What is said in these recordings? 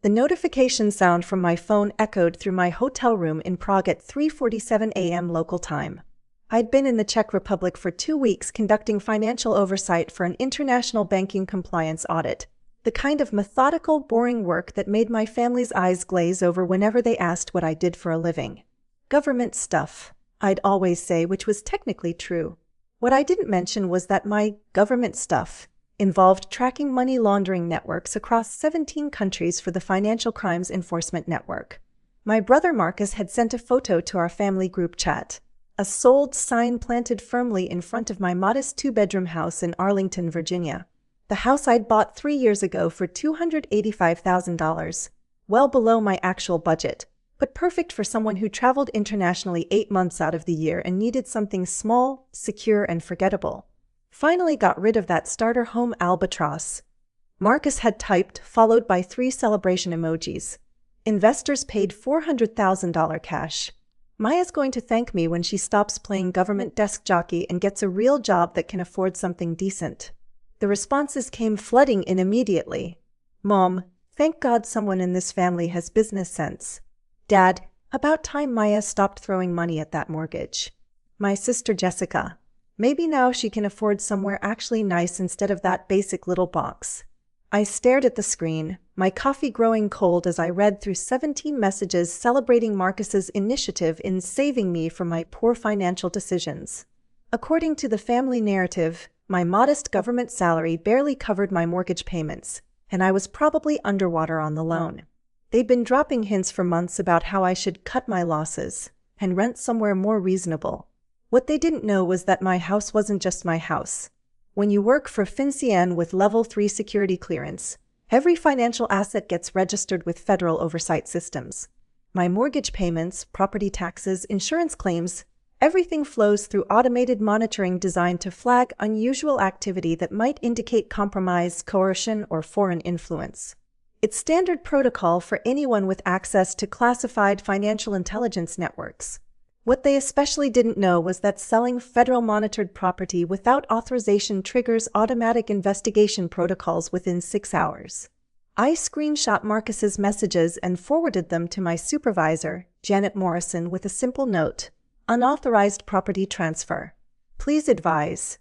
The notification sound from my phone echoed through my hotel room in Prague at 3:47 a.m. local time. I'd been in the Czech Republic for 2 weeks conducting financial oversight for an international banking compliance audit, the kind of methodical, boring work that made my family's eyes glaze over whenever they asked what I did for a living. Government stuff, I'd always say, which was technically true. What I didn't mention was that my government stuff involved tracking money laundering networks across 17 countries for the Financial Crimes Enforcement Network. My brother Marcus had sent a photo to our family group chat, a sold sign planted firmly in front of my modest 2-bedroom house in Arlington, Virginia. The house I'd bought 3 years ago for $285,000, well below my actual budget, but perfect for someone who traveled internationally 8 months out of the year and needed something small, secure, and forgettable. Finally got rid of that starter home albatross. Marcus had typed, followed by 3 celebration emojis. Investors paid $400,000 cash. Maya's going to thank me when she stops playing government desk jockey and gets a real job that can afford something decent. The responses came flooding in immediately. Mom, thank God someone in this family has business sense. Dad, about time Maya stopped throwing money at that mortgage. My sister Jessica, maybe now she can afford somewhere actually nice instead of that basic little box. I stared at the screen, my coffee growing cold as I read through 17 messages celebrating Marcus's initiative in saving me from my poor financial decisions. According to the family narrative, my modest government salary barely covered my mortgage payments, and I was probably underwater on the loan. They'd been dropping hints for months about how I should cut my losses and rent somewhere more reasonable. What they didn't know was that my house wasn't just my house. When you work for FinCEN with Level 3 security clearance, every financial asset gets registered with federal oversight systems. My mortgage payments, property taxes, insurance claims, everything flows through automated monitoring designed to flag unusual activity that might indicate compromise, coercion, or foreign influence. It's standard protocol for anyone with access to classified financial intelligence networks. What they especially didn't know was that selling federal monitored property without authorization triggers automatic investigation protocols within 6 hours. I screenshot Marcus's messages and forwarded them to my supervisor, Janet Morrison, with a simple note: unauthorized property transfer. Please advise.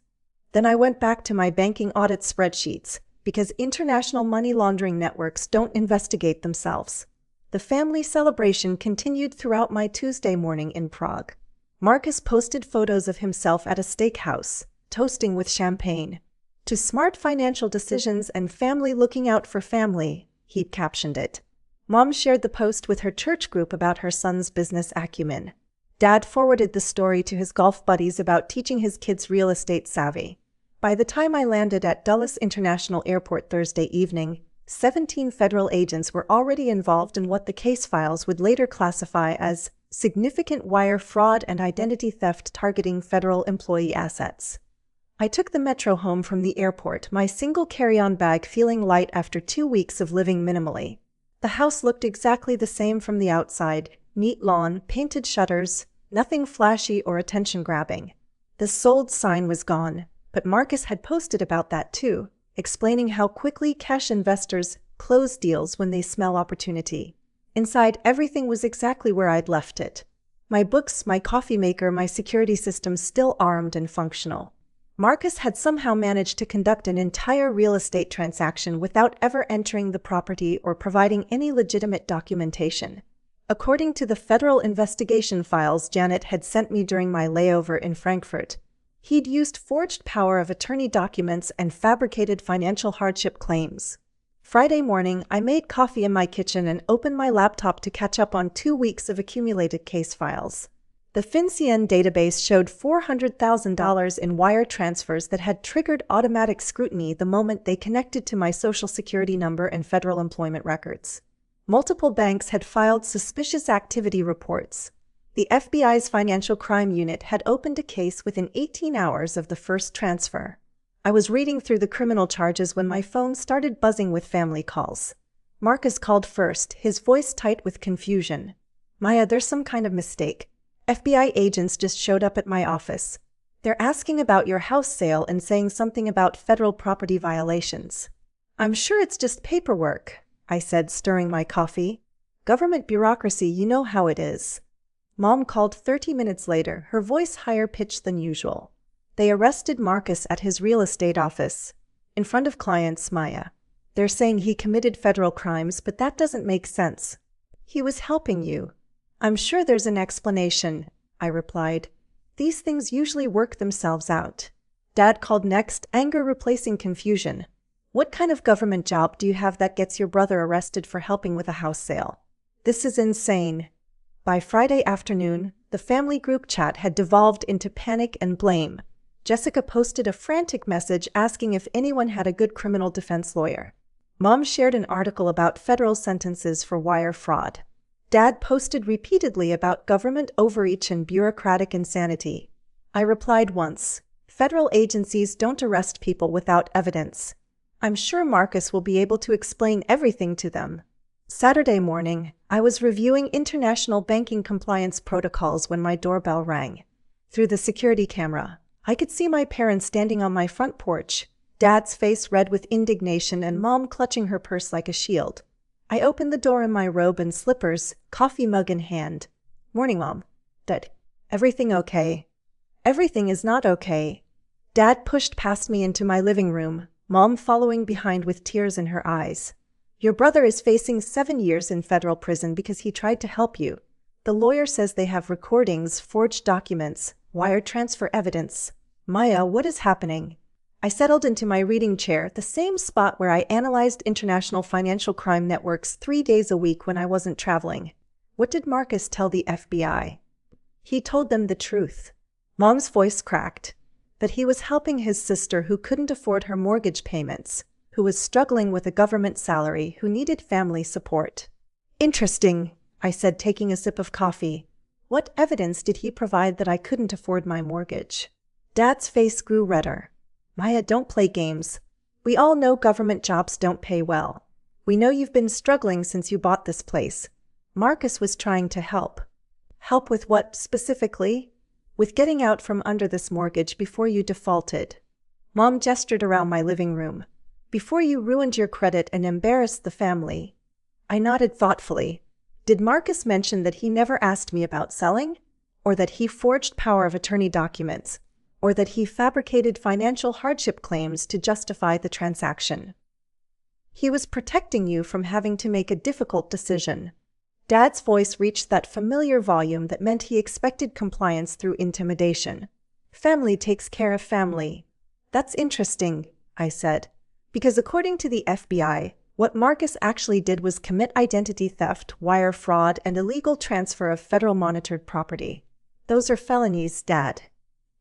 Then I went back to my banking audit spreadsheets, because international money laundering networks don't investigate themselves. The family celebration continued throughout my Tuesday morning in Prague. Marcus posted photos of himself at a steakhouse, toasting with champagne. To smart financial decisions and family looking out for family, he'd captioned it. Mom shared the post with her church group about her son's business acumen. Dad forwarded the story to his golf buddies about teaching his kids real estate savvy. By the time I landed at Dulles International Airport Thursday evening, 17 federal agents were already involved in what the case files would later classify as significant wire fraud and identity theft targeting federal employee assets. I took the metro home from the airport, my single carry-on bag feeling light after 2 weeks of living minimally. The house looked exactly the same from the outside: neat lawn, painted shutters, nothing flashy or attention-grabbing. The sold sign was gone, but Marcus had posted about that too, explaining how quickly cash investors close deals when they smell opportunity. Inside, everything was exactly where I'd left it. My books, my coffee maker, my security system still armed and functional. Marcus had somehow managed to conduct an entire real estate transaction without ever entering the property or providing any legitimate documentation. According to the federal investigation files Janet had sent me during my layover in Frankfurt, he'd used forged power of attorney documents and fabricated financial hardship claims. Friday morning, I made coffee in my kitchen and opened my laptop to catch up on 2 weeks of accumulated case files. The FinCEN database showed $400,000 in wire transfers that had triggered automatic scrutiny the moment they connected to my Social Security number and federal employment records. Multiple banks had filed suspicious activity reports. The FBI's Financial Crime Unit had opened a case within 18 hours of the first transfer. I was reading through the criminal charges when my phone started buzzing with family calls. Marcus called first, his voice tight with confusion. "Maya, there's some kind of mistake. FBI agents just showed up at my office. They're asking about your house sale and saying something about federal property violations." "I'm sure it's just paperwork," I said, stirring my coffee. Government bureaucracy, you know how it is. Mom called 30 minutes later, her voice higher pitched than usual. They arrested Marcus at his real estate office, in front of clients Maya. They're saying he committed federal crimes, but that doesn't make sense. He was helping you. I'm sure there's an explanation, I replied. These things usually work themselves out. Dad called next, anger replacing confusion. What kind of government job do you have that gets your brother arrested for helping with a house sale? This is insane. By Friday afternoon, the family group chat had devolved into panic and blame. Jessica posted a frantic message asking if anyone had a good criminal defense lawyer. Mom shared an article about federal sentences for wire fraud. Dad posted repeatedly about government overreach and bureaucratic insanity. I replied once, federal agencies don't arrest people without evidence. I'm sure Marcus will be able to explain everything to them. Saturday morning, I was reviewing international banking compliance protocols when my doorbell rang. Through the security camera, I could see my parents standing on my front porch, Dad's face red with indignation and Mom clutching her purse like a shield. I opened the door in my robe and slippers, coffee mug in hand. Morning, Mom. Dad, everything okay? Everything is not okay. Dad pushed past me into my living room, Mom following behind with tears in her eyes. Your brother is facing 7 years in federal prison because he tried to help you. The lawyer says they have recordings, forged documents, wire transfer evidence. Maya, what is happening? I settled into my reading chair, the same spot where I analyzed international financial crime networks 3 days a week when I wasn't traveling. What did Marcus tell the FBI? He told them the truth. Mom's voice cracked. That he was helping his sister who couldn't afford her mortgage payments, who was struggling with a government salary, who needed family support. Interesting, I said, taking a sip of coffee. What evidence did he provide that I couldn't afford my mortgage? Dad's face grew redder. Maya, don't play games. We all know government jobs don't pay well. We know you've been struggling since you bought this place. Marcus was trying to help. Help with what specifically? With getting out from under this mortgage before you defaulted. Mom gestured around my living room. Before you ruined your credit and embarrassed the family. I nodded thoughtfully. Did Marcus mention that he never asked me about selling? Or that he forged power of attorney documents? Or that he fabricated financial hardship claims to justify the transaction? He was protecting you from having to make a difficult decision. Dad's voice reached that familiar volume that meant he expected compliance through intimidation. Family takes care of family. That's interesting, I said. Because according to the FBI, what Marcus actually did was commit identity theft, wire fraud, and illegal transfer of federal monitored property. Those are felonies, Dad.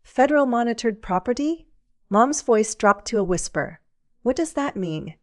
Federal monitored property? Mom's voice dropped to a whisper. What does that mean?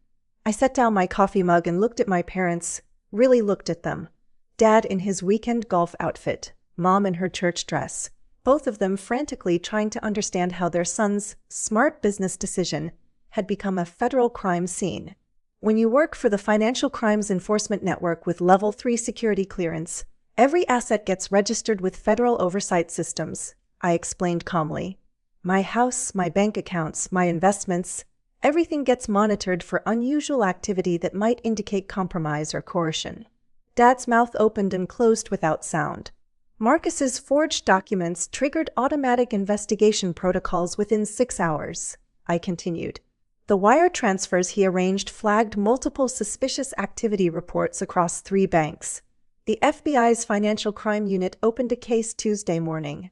I set down my coffee mug and looked at my parents, really looked at them. Dad in his weekend golf outfit, Mom in her church dress, both of them frantically trying to understand how their son's smart business decision had become a federal crime scene. When you work for the Financial Crimes Enforcement Network with Level 3 security clearance, every asset gets registered with federal oversight systems, I explained calmly. My house, my bank accounts, my investments, everything gets monitored for unusual activity that might indicate compromise or coercion. Dad's mouth opened and closed without sound. Marcus's forged documents triggered automatic investigation protocols within 6 hours, I continued. The wire transfers he arranged flagged multiple suspicious activity reports across 3 banks. The FBI's Financial Crime Unit opened a case Tuesday morning.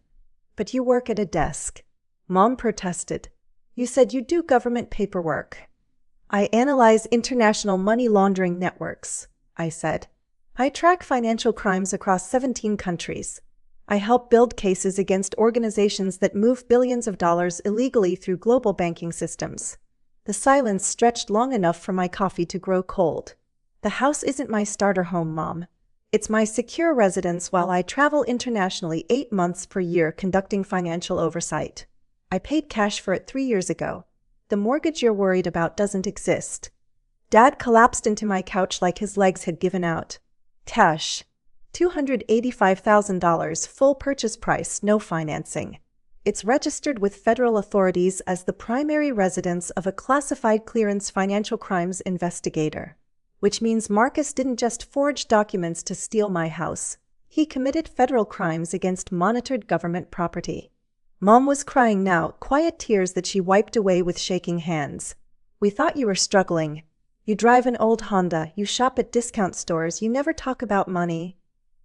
But you work at a desk. Mom protested. You said you do government paperwork. I analyze international money laundering networks, I said. I track financial crimes across 17 countries. I help build cases against organizations that move billions of dollars illegally through global banking systems. The silence stretched long enough for my coffee to grow cold. The house isn't my starter home, Mom. It's my secure residence while I travel internationally 8 months per year conducting financial oversight. I paid cash for it 3 years ago. The mortgage you're worried about doesn't exist. Dad collapsed into my couch like his legs had given out. Cash. $285,000 full purchase price, no financing. It's registered with federal authorities as the primary residence of a classified clearance financial crimes investigator. which means Marcus didn't just forge documents to steal my house. He committed federal crimes against monitored government property. Mom was crying now, quiet tears that she wiped away with shaking hands. We thought you were struggling. You drive an old Honda, you shop at discount stores, you never talk about money.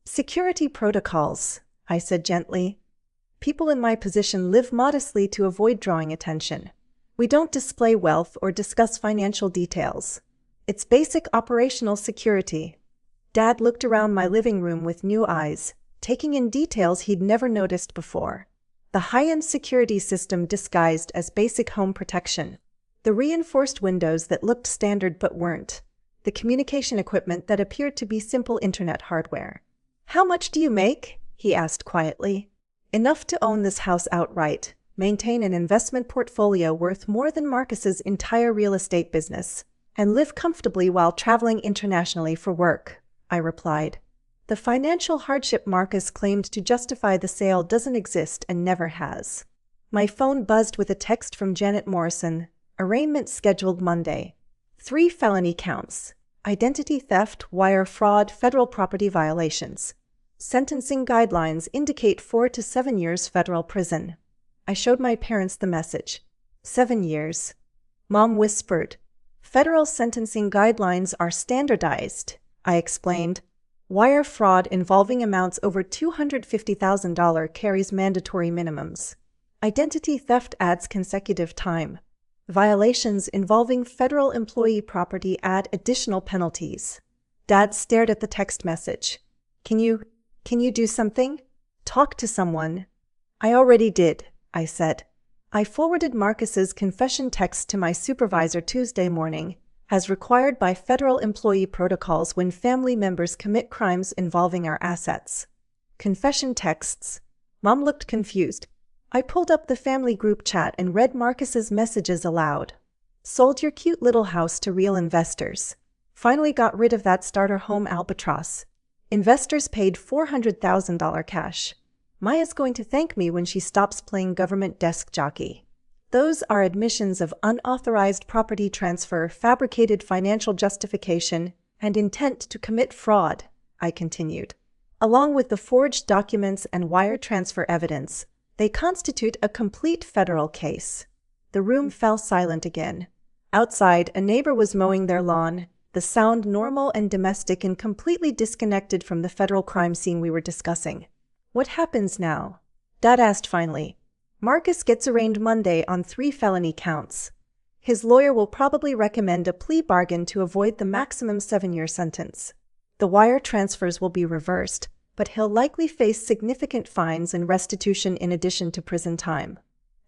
Security protocols, I said gently. People in my position live modestly to avoid drawing attention. We don't display wealth or discuss financial details. It's basic operational security. Dad looked around my living room with new eyes, taking in details he'd never noticed before. The high-end security system disguised as basic home protection. The reinforced windows that looked standard but weren't. The communication equipment that appeared to be simple internet hardware. "How much do you make?" he asked quietly. "Enough to own this house outright, maintain an investment portfolio worth more than Marcus's entire real estate business, and live comfortably while traveling internationally for work," I replied. The financial hardship Marcus claimed to justify the sale doesn't exist and never has. My phone buzzed with a text from Janet Morrison. Arraignment scheduled Monday. 3 felony counts: identity theft, wire fraud, federal property violations. Sentencing guidelines indicate 4 to 7 years federal prison. I showed my parents the message. 7 years. Mom whispered. Federal sentencing guidelines are standardized, I explained. Wire fraud involving amounts over $250,000 carries mandatory minimums. Identity theft adds consecutive time. Violations involving federal employee property add additional penalties. Dad stared at the text message. Can you do something? Talk to someone." "I already did," I said. I forwarded Marcus's confession text to my supervisor Tuesday morning, as required by federal employee protocols when family members commit crimes involving our assets. Confession texts. Mom looked confused. I pulled up the family group chat and read Marcus's messages aloud. "Sold your cute little house to real investors. Finally got rid of that starter home albatross. Investors paid $400,000 cash. Maya's going to thank me when she stops playing government desk jockey. Those are admissions of unauthorized property transfer, fabricated financial justification, and intent to commit fraud," I continued. "Along with the forged documents and wire transfer evidence, they constitute a complete federal case." The room fell silent again. Outside, a neighbor was mowing their lawn, the sound normal and domestic and completely disconnected from the federal crime scene we were discussing. "What happens now?" Dad asked finally. "Marcus gets arraigned Monday on 3 felony counts. His lawyer will probably recommend a plea bargain to avoid the maximum 7-year sentence. The wire transfers will be reversed, but he'll likely face significant fines and restitution in addition to prison time."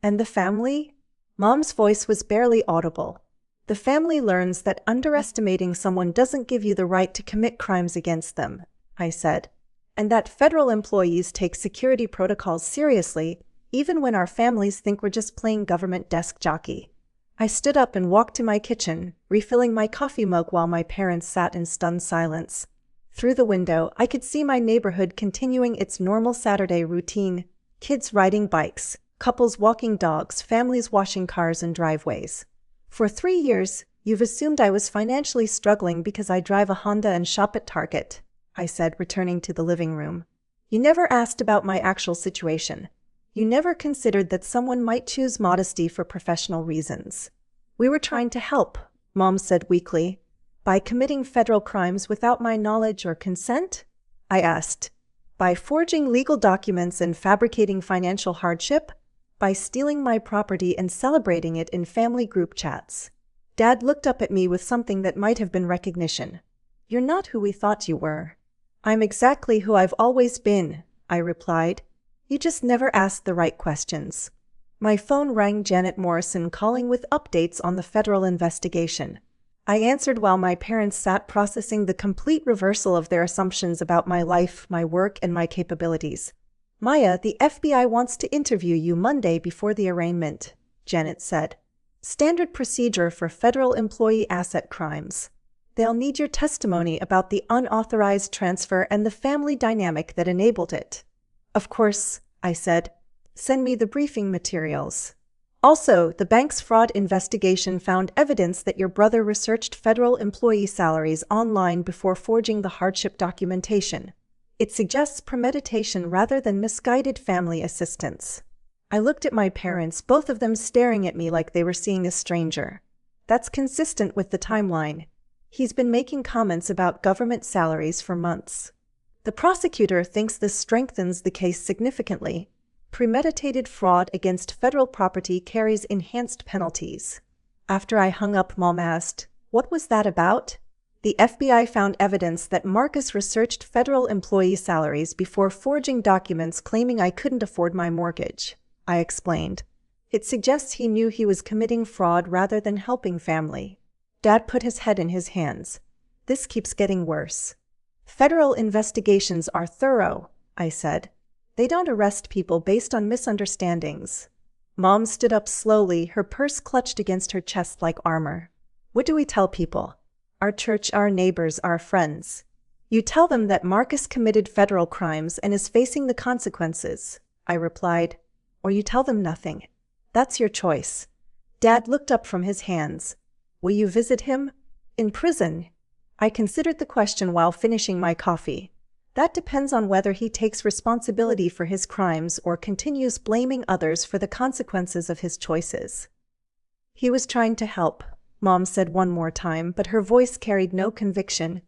"And the family?" Mom's voice was barely audible. "The family learns that underestimating someone doesn't give you the right to commit crimes against them," I said. "And that federal employees take security protocols seriously, even when our families think we're just playing government desk jockey." I stood up and walked to my kitchen, refilling my coffee mug while my parents sat in stunned silence. Through the window, I could see my neighborhood continuing its normal Saturday routine: kids riding bikes, couples walking dogs, families washing cars in driveways. "For 3 years, you've assumed I was financially struggling because I drive a Honda and shop at Target," I said, returning to the living room. "You never asked about my actual situation. You never considered that someone might choose modesty for professional reasons." "We were trying to help," Mom said weakly. "By committing federal crimes without my knowledge or consent?" I asked. "By forging legal documents and fabricating financial hardship? By stealing my property and celebrating it in family group chats?" Dad looked up at me with something that might have been recognition. "You're not who we thought you were." "I'm exactly who I've always been," I replied. "You just never asked the right questions." My phone rang. Janet Morrison calling with updates on the federal investigation. I answered while my parents sat processing the complete reversal of their assumptions about my life, my work, and my capabilities. "Maya, the FBI wants to interview you Monday before the arraignment," Janet said. "Standard procedure for federal employee asset crimes. They'll need your testimony about the unauthorized transfer and the family dynamic that enabled it." "Of course," I said. "Send me the briefing materials." Also, the bank's fraud investigation found evidence that your brother researched federal employee salaries online before forging the hardship documentation. It suggests premeditation rather than misguided family assistance. I looked at my parents, both of them staring at me like they were seeing a stranger. That's consistent with the timeline. He's been making comments about government salaries for months. The prosecutor thinks this strengthens the case significantly. Premeditated fraud against federal property carries enhanced penalties. After I hung up, Mom asked, "What was that about?" The FBI found evidence that Marcus researched federal employee salaries before forging documents claiming I couldn't afford my mortgage, I explained. It suggests he knew he was committing fraud rather than helping family. Dad put his head in his hands. This keeps getting worse. Federal investigations are thorough, I said. They don't arrest people based on misunderstandings. Mom stood up slowly, her purse clutched against her chest like armor. What do we tell people? Our church, our neighbors, our friends. You tell them that Marcus committed federal crimes and is facing the consequences, I replied. Or you tell them nothing. That's your choice. Dad looked up from his hands. Will you visit him? In prison? I considered the question while finishing my coffee. That depends on whether he takes responsibility for his crimes or continues blaming others for the consequences of his choices. He was trying to help, Mom said one more time, but her voice carried no conviction.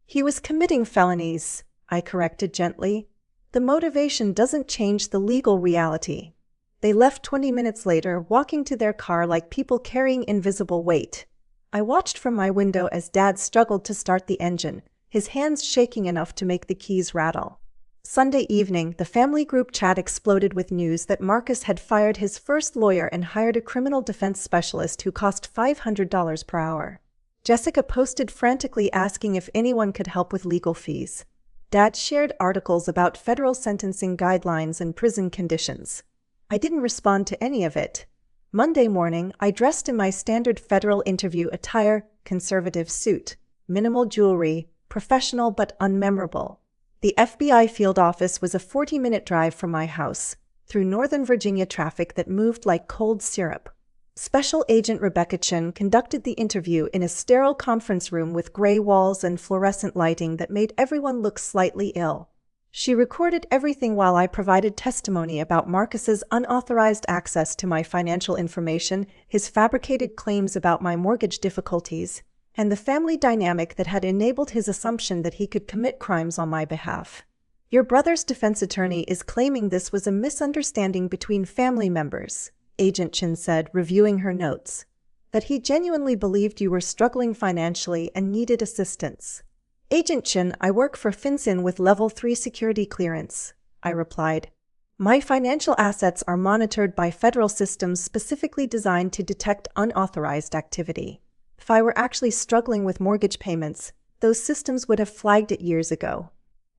He was committing felonies, I corrected gently. The motivation doesn't change the legal reality. They left 20 minutes later, walking to their car like people carrying invisible weight. I watched from my window as Dad struggled to start the engine, his hands shaking enough to make the keys rattle. Sunday evening, the family group chat exploded with news that Marcus had fired his first lawyer and hired a criminal defense specialist who cost $500 per hour. Jessica posted frantically asking if anyone could help with legal fees. Dad shared articles about federal sentencing guidelines and prison conditions. I didn't respond to any of it. Monday morning, I dressed in my standard federal interview attire, conservative suit, minimal jewelry, professional but unmemorable. The FBI field office was a 40-minute drive from my house, through Northern Virginia traffic that moved like cold syrup. Special Agent Rebecca Chen conducted the interview in a sterile conference room with gray walls and fluorescent lighting that made everyone look slightly ill. She recorded everything while I provided testimony about Marcus's unauthorized access to my financial information, his fabricated claims about my mortgage difficulties, and the family dynamic that had enabled his assumption that he could commit crimes on my behalf. Your brother's defense attorney is claiming this was a misunderstanding between family members, Agent Chen said, reviewing her notes. That he genuinely believed you were struggling financially and needed assistance. Agent Chen, I work for FinCEN with Level 3 security clearance, I replied. My financial assets are monitored by federal systems specifically designed to detect unauthorized activity. If I were actually struggling with mortgage payments, those systems would have flagged it years ago.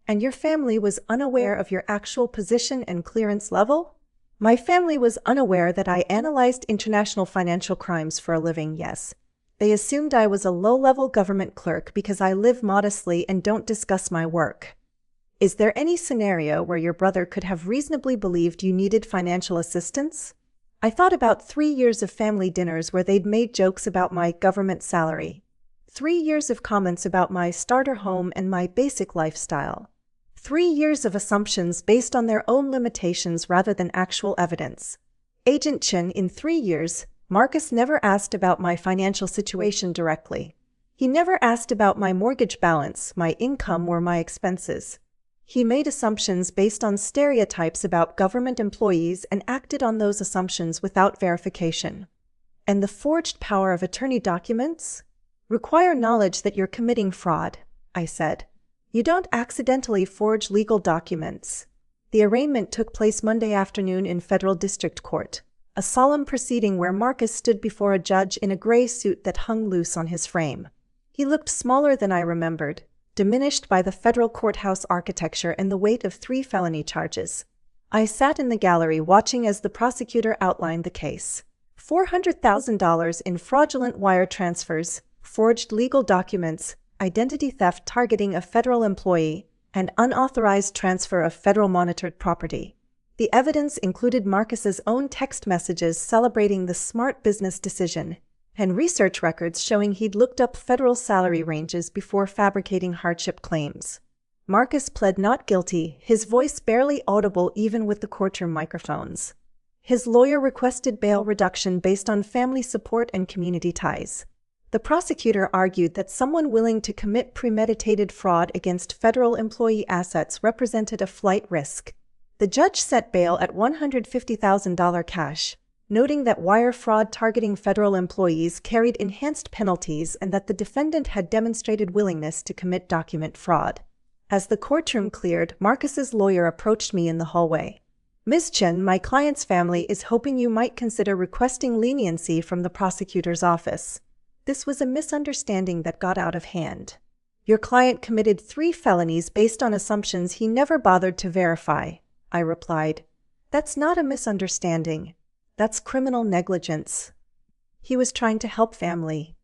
And your family was unaware of your actual position and clearance level? My family was unaware that I analyzed international financial crimes for a living, yes. They assumed I was a low-level government clerk because I live modestly and don't discuss my work. Is there any scenario where your brother could have reasonably believed you needed financial assistance? I thought about 3 years of family dinners where they'd made jokes about my government salary. 3 years of comments about my starter home and my basic lifestyle. 3 years of assumptions based on their own limitations rather than actual evidence. Agent Chen, in 3 years, Marcus never asked about my financial situation directly. He never asked about my mortgage balance, my income, or my expenses. He made assumptions based on stereotypes about government employees and acted on those assumptions without verification. And the forged power of attorney documents? Require knowledge that you're committing fraud, I said. You don't accidentally forge legal documents. The arraignment took place Monday afternoon in federal district court, a solemn proceeding where Marcus stood before a judge in a gray suit that hung loose on his frame. He looked smaller than I remembered, diminished by the federal courthouse architecture and the weight of 3 felony charges. I sat in the gallery watching as the prosecutor outlined the case. $400,000 in fraudulent wire transfers, forged legal documents, identity theft targeting a federal employee, and unauthorized transfer of federal monitored property. The evidence included Marcus's own text messages celebrating the smart business decision, and research records showing he'd looked up federal salary ranges before fabricating hardship claims. Marcus pled not guilty, his voice barely audible even with the courtroom microphones. His lawyer requested bail reduction based on family support and community ties. The prosecutor argued that someone willing to commit premeditated fraud against federal employee assets represented a flight risk. The judge set bail at $150,000 cash, noting that wire fraud targeting federal employees carried enhanced penalties and that the defendant had demonstrated willingness to commit document fraud. As the courtroom cleared, Marcus's lawyer approached me in the hallway. "Ms. Chen, my client's family is hoping you might consider requesting leniency from the prosecutor's office. This was a misunderstanding that got out of hand. Your client committed 3 felonies based on assumptions he never bothered to verify," I replied. "That's not a misunderstanding. That's criminal negligence." "He was trying to help family."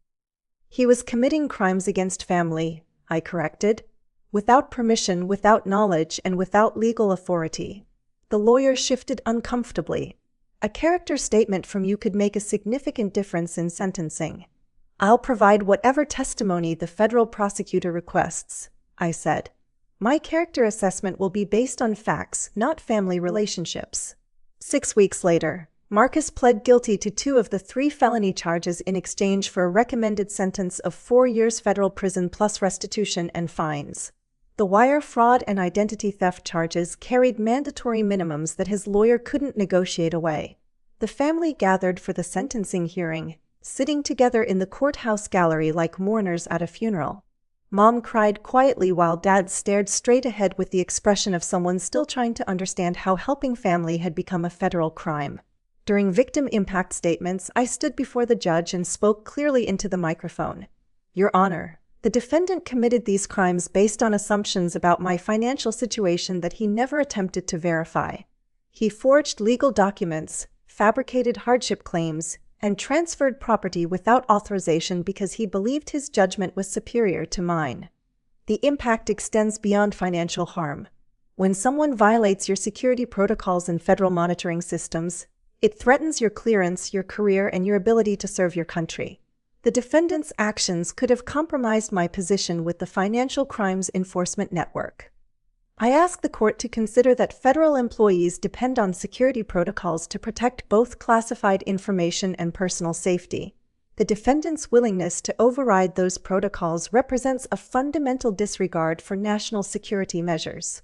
"He was committing crimes against family," I corrected. "Without permission, without knowledge, and without legal authority." The lawyer shifted uncomfortably. "A character statement from you could make a significant difference in sentencing." "I'll provide whatever testimony the federal prosecutor requests," I said. "My character assessment will be based on facts, not family relationships." 6 weeks later, Marcus pled guilty to 2 of the 3 felony charges in exchange for a recommended sentence of 4 years federal prison plus restitution and fines. The wire fraud and identity theft charges carried mandatory minimums that his lawyer couldn't negotiate away. The family gathered for the sentencing hearing, sitting together in the courthouse gallery like mourners at a funeral. Mom cried quietly while Dad stared straight ahead with the expression of someone still trying to understand how helping family had become a federal crime. During victim impact statements, I stood before the judge and spoke clearly into the microphone. "Your Honor, the defendant committed these crimes based on assumptions about my financial situation that he never attempted to verify. He forged legal documents, fabricated hardship claims, and transferred property without authorization because he believed his judgment was superior to mine. The impact extends beyond financial harm. When someone violates your security protocols and federal monitoring systems, it threatens your clearance, your career, and your ability to serve your country. The defendant's actions could have compromised my position with the Financial Crimes Enforcement Network. I ask the court to consider that federal employees depend on security protocols to protect both classified information and personal safety. The defendant's willingness to override those protocols represents a fundamental disregard for national security measures."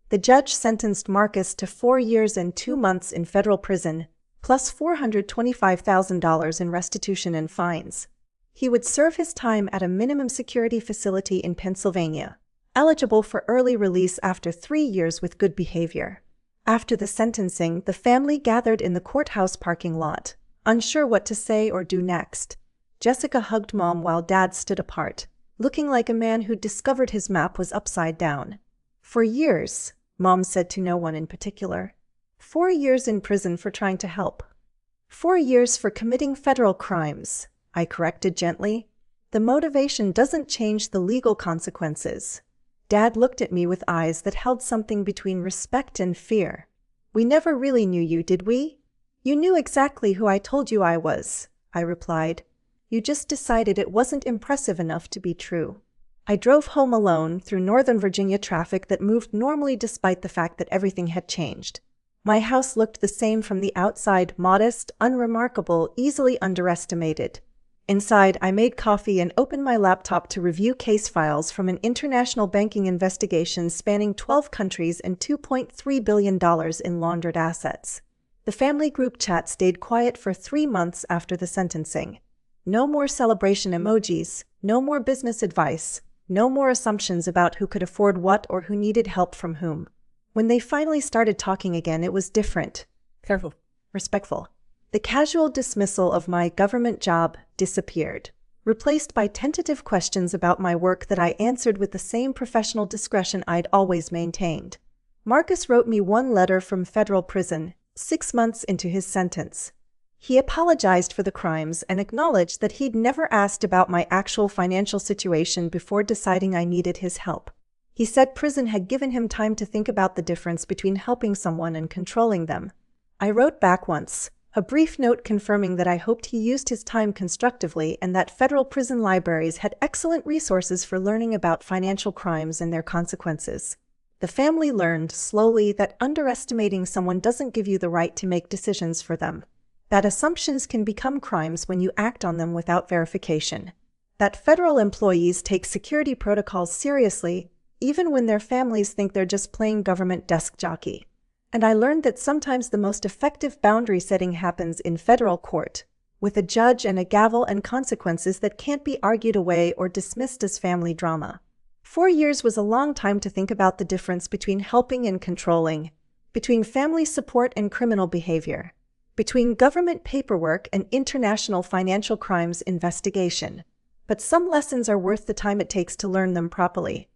The judge sentenced Marcus to 4 years and 2 months in federal prison, plus $425,000 in restitution and fines. He would serve his time at a minimum security facility in Pennsylvania, eligible for early release after 3 years with good behavior. After the sentencing, the family gathered in the courthouse parking lot, unsure what to say or do next. Jessica hugged Mom while Dad stood apart, looking like a man who'd discovered his map was upside down. "For years," Mom said to no one in particular. 4 years in prison for trying to help. 4 years for committing federal crimes, I corrected gently. The motivation doesn't change the legal consequences. Dad looked at me with eyes that held something between respect and fear. "We never really knew you, did we?" "You knew exactly who I told you I was," I replied. "You just decided it wasn't impressive enough to be true." I drove home alone through Northern Virginia traffic that moved normally despite the fact that everything had changed. My house looked the same from the outside, modest, unremarkable, easily underestimated. Inside, I made coffee and opened my laptop to review case files from an international banking investigation spanning 12 countries and $2.3 billion in laundered assets. The family group chat stayed quiet for 3 months after the sentencing. No more celebration emojis, no more business advice, no more assumptions about who could afford what or who needed help from whom. When they finally started talking again, it was different. Careful. Respectful. The casual dismissal of my government job disappeared, replaced by tentative questions about my work that I answered with the same professional discretion I'd always maintained. Marcus wrote me one letter from federal prison, 6 months into his sentence. He apologized for the crimes and acknowledged that he'd never asked about my actual financial situation before deciding I needed his help. He said prison had given him time to think about the difference between helping someone and controlling them. I wrote back once, a brief note confirming that I hoped he used his time constructively and that federal prison libraries had excellent resources for learning about financial crimes and their consequences. The family learned, slowly, that underestimating someone doesn't give you the right to make decisions for them. That assumptions can become crimes when you act on them without verification. That federal employees take security protocols seriously, even when their families think they're just playing government desk jockey. And I learned that sometimes the most effective boundary setting happens in federal court, with a judge and a gavel and consequences that can't be argued away or dismissed as family drama. 4 years was a long time to think about the difference between helping and controlling, between family support and criminal behavior, between government paperwork and international financial crimes investigation. But some lessons are worth the time it takes to learn them properly.